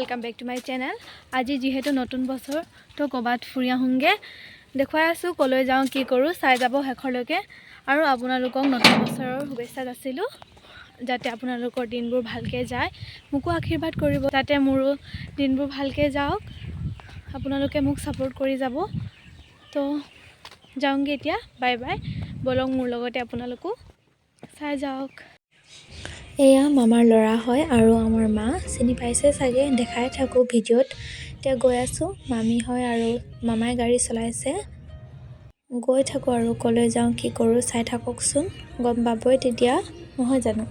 Welcome back to my channel. आज जीहेतु नतुन बছर तो कबात फुरी आहुंगे देखुवाई आसो कলৈ जाऊँ कि करूँ चाই যাব শেষলৈকে আৰু আপোনালোকক নতুন বছৰৰ শুভেচ্ছা যাচিলোঁ যাতে আপোনালোকৰ দিনবোৰ ভালকে যায় মোকো আশীৰ্বাদ কৰিব যাতে মোৰো দিনবোৰ ভালকে যাওক আপোনালোকে মোক সাপোৰ্ট কৰি যাব তো যাওঁগে এতিয়া বাই বাই বলক মোৰ লগতে আপোনালোকো চাই যাওক এয়া মামাৰ ল'ৰা হয় আৰু আমাৰ মা চিনি পাইছে চাগে দেখাই থাকো ভিডিঅ'ত এতিয়া গৈ আছো মামি হয় আৰু মামাই গাড়ী চলাইছে গৈ থাকো আৰু কলৈ যাওঁ কি কৰো চাই থাককচোন গম পাবই তেতিয়া নহয় জানো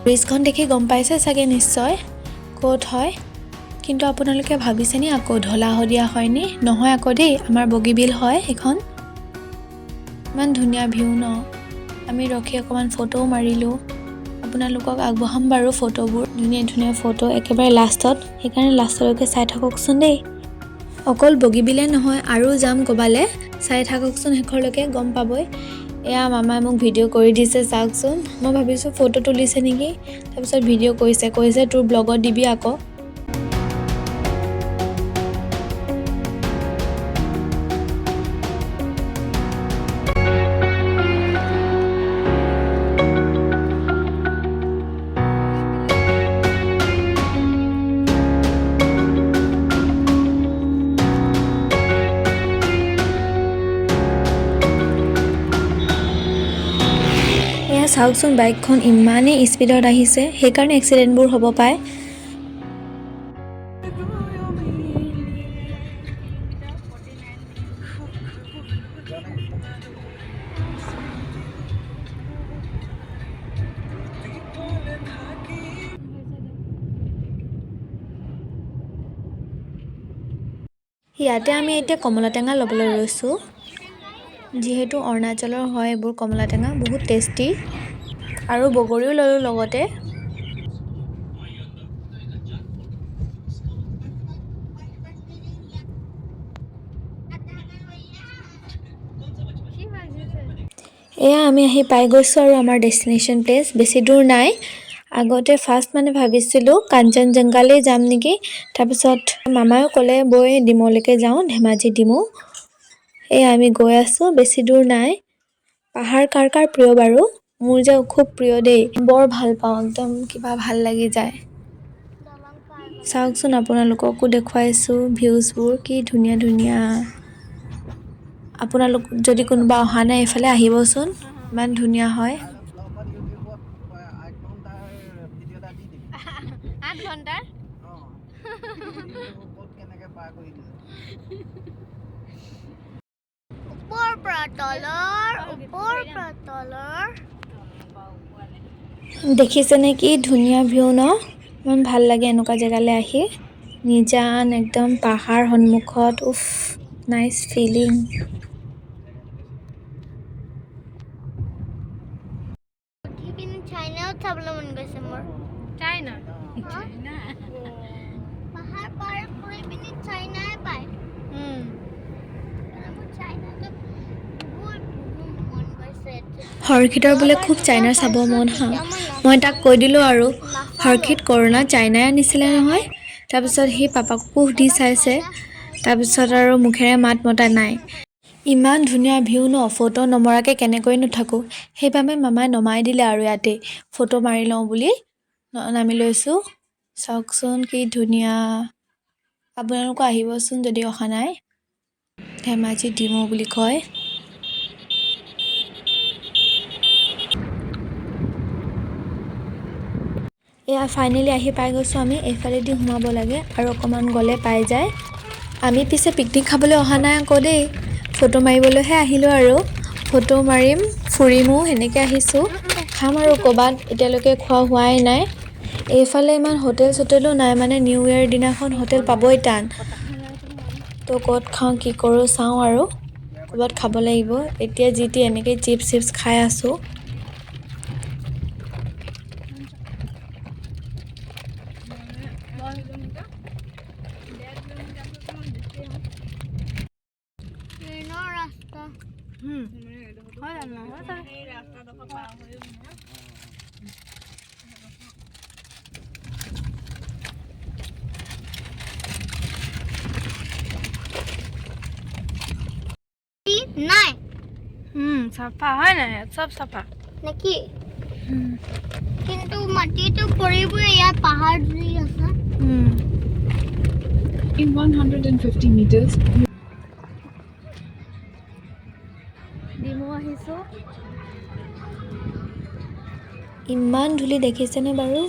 ব্ৰিজখন দেখি গম পাইছে চাগে নিশ্চয় ক'ত হয় কিন্তু আপোনালোকে ভাবিছেনি আকৌ ঢলাহদীয়া হয়নি নহয় আকৌ দেই আমাৰ বগীবিল হয় এখন ইমান ধুনীয়া ভিউ ন আমি ৰখি অকমান ফটো মাৰিলোঁ আপোনালোকক আগবঢ়াম বাৰু ফটোবোৰ ধুনীয়া ধুনীয়া ফটো একেবাৰে লাষ্টত সেইকাৰণে লাষ্টলৈকে চাই থাককচোন দেই অকল বগীবিলে নহয় আৰু যাম ক'বালে চাই থাককচোন শেষলৈকে গম পাবই এয়া মামাই মোক ভিডিঅ' কৰি দিছে চাওকচোন মই ভাবিছোঁ ফটো তুলিছে নেকি তাৰপিছত ভিডিঅ' কৈছে তোৰ ব্লগত দিবি আকৌ চাওকচোন বাইকখন ইমানেই স্পীডত আহিছে সেইকাৰণে এক্সিডেণ্টবোৰ হ'ব পাৰে ইয়াতে আমি এতিয়া কমলা টেঙা ল'বলৈ ৰৈছোঁ যিহেতু অৰুণাচলৰ হয় এইবোৰ কমলা টেঙা বহুত টেষ্টি আৰু বগৰীও ল'লোঁ লগতে এয়া আমি আহি পাই গৈছোঁ আৰু আমাৰ ডেষ্টিনেশ্যন প্লেচ বেছি দূৰ নাই আগতে ফাৰ্ষ্ট মানে ভাবিছিলোঁ কাঞ্চনজংঘালৈ যাম নেকি তাৰপিছত মামায়ো ক'লে বৈ ডিমৌলৈকে যাওঁ ধেমাজি ডিমৌ এয়া আমি গৈ আছোঁ বেছি দূৰ নাই পাহাৰ কাৰ কাৰ প্ৰিয় বাৰু মোৰ যে খুব প্ৰিয় দেই বৰ ভাল পাওঁ একদম কিবা ভাল লাগি যায় চাওকচোন আপোনালোককো দেখুৱাইছোঁ ভিউজবোৰ কি ধুনীয়া ধুনীয়া আপোনালোক যদি কোনোবা অহা নাই এইফালে আহিবচোন ইমান ধুনীয়া হয় 8 ঘণ্টাৰ ওপৰ পৰা তলৰ দেখিছে নেকি ধুনীয়া ভিউ ন ইমান ভাল লাগে এনেকুৱা জেগালৈ আহি নিজান একদম পাহাৰ সন্মুখত উফ নাইস ফিলিং চাইনাও চাবলৈ মন গৈছে মোৰ চাইনা পাহাৰ পাৰ কৰি পিনি চাইনাই পায় হৰখিতৰ বোলে খুব চাইনা চাব মন হা মই তাক কৈ দিলোঁ আৰু হৰখিত কৰোণা চাইনাই আনিছিলে নহয় তাৰপিছত সি পাপাকো সুধি চাইছে তাৰপিছত আৰু মুখেৰে মাত মতা নাই ইমান ধুনীয়া ভিউ ন ফটো নমৰাকৈ কেনেকৈ নাথাকোঁ সেইবাবে মামাই নমাই দিলে আৰু ইয়াতে ফটো মাৰি লওঁ বুলি নামি লৈছোঁ চাওকচোন কি ধুনীয়া আপোনালোকো আহিবচোন যদি অহা নাই ধেমাজি ডিমৌ বুলি কয় এয়া ফাইনেলি আহি পাই গৈছোঁ আমি এইফালেদি সোমাব লাগে আৰু অকণমান গ'লে পাই যায় আমি পিছে পিকনিক খাবলৈ অহা নাই আকৌ দেই ফটো মাৰিবলৈহে আহিলোঁ আৰু ফটো মাৰিম ফুৰিমো সেনেকৈ আহিছোঁ খাম আৰু ক'ৰবাত এতিয়ালৈকে খোৱা হোৱাই নাই এইফালে ইমান হোটেল চোটেলো নাই মানে নিউ ইয়েৰ দিনাখন হোটেল পাবই টান তো ক'ত খাওঁ কি কৰোঁ চাওঁ আৰু ক'ৰবাত খাব লাগিব এতিয়া যিটি এনেকৈ চিপছ খাই আছোঁ নাই চাফা হয় নাই চব চাফা নেকি কিন্তু মাটিটো পৰিবই ইয়াত পাহাৰ ধৰি আছে In 150 meters, ডিমৌ আহিছোঁ ইমান ধূলি দেখিছেনে বাৰু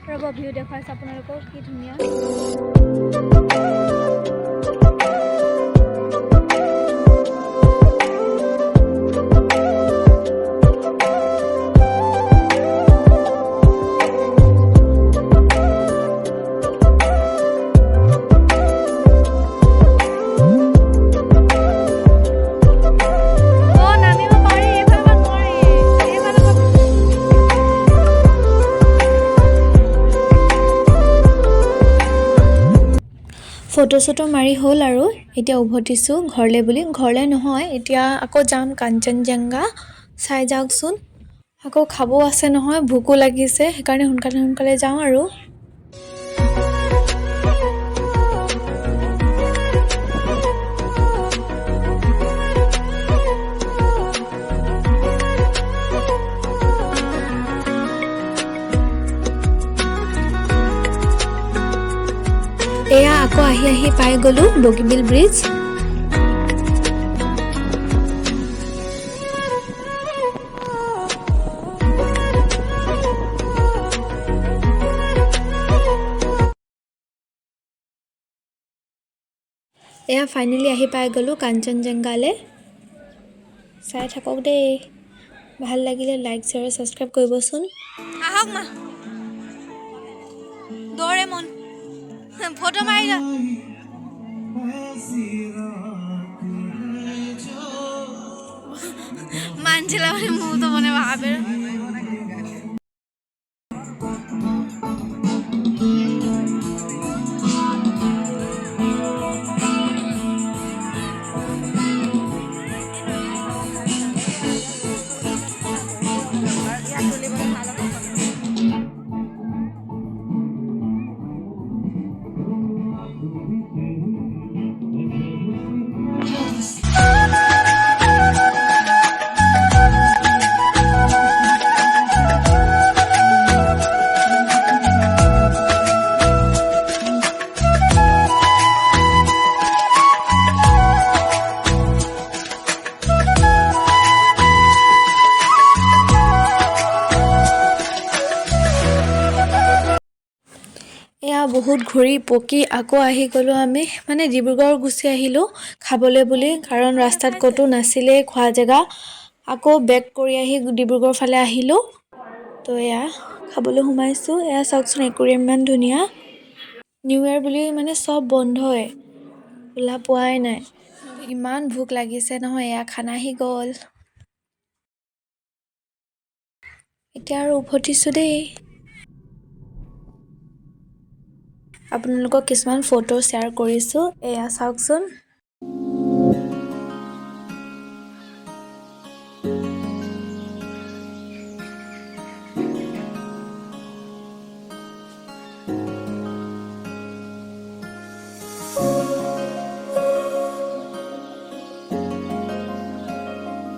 ৰ'ব ভিউ দেখুৱাইছোঁ আপোনালোকক কি ধুনীয়া ফটো চটো মাৰি হ'ল আৰু এতিয়া উভতিছোঁ ঘৰলৈ বুলি ঘৰলৈ নহয় এতিয়া আকৌ যাম কাঞ্চনজংঘা চাই যাওকচোন আকৌ খাবও আছে নহয় ভোকো লাগিছে সেইকাৰণে সোনকালে যাওঁ আৰু এয়া আকৌ আহি পাই গ'লোঁ বগীবিল ব্ৰিজ এয়া ফাইনেলি আহি পাই গ'লোঁ কাঞ্চনজংঘালৈ চাই থাকক দেই ভাল লাগিলে লাইক শ্বেয়াৰ ছাবস্ক্ৰাইব কৰিবচোন আহক মা দৌৰে মন ফটো মাৰি ল मान्छेलाई पनि मुह त भने भाबेर এয়া বহুত ঘূৰি পকি আকৌ আহি গ'লোঁ আমি মানে ডিব্ৰুগড় গুচি আহিলোঁ খাবলৈ বুলি কাৰণ ৰাস্তাত ক'তো নাছিলেই খোৱা জেগা আকৌ বেক কৰি আহি ডিব্ৰুগড় ফালে আহিলোঁ তো এয়া খাবলৈ সোমাইছোঁ এয়া চাওকচোন একুৰিয়াম ইমান ধুনীয়া নিউ ইয়েৰ বুলি মানে চব বন্ধই খোলা পোৱাই নাই ইমান ভোক লাগিছে নহয় এয়া খানা আহি গ'ল এতিয়া আৰু উভতিছোঁ দেই আপোনালোকক কিছুমান ফটো শ্বেয়াৰ কৰিছোঁ এয়া চাওকচোন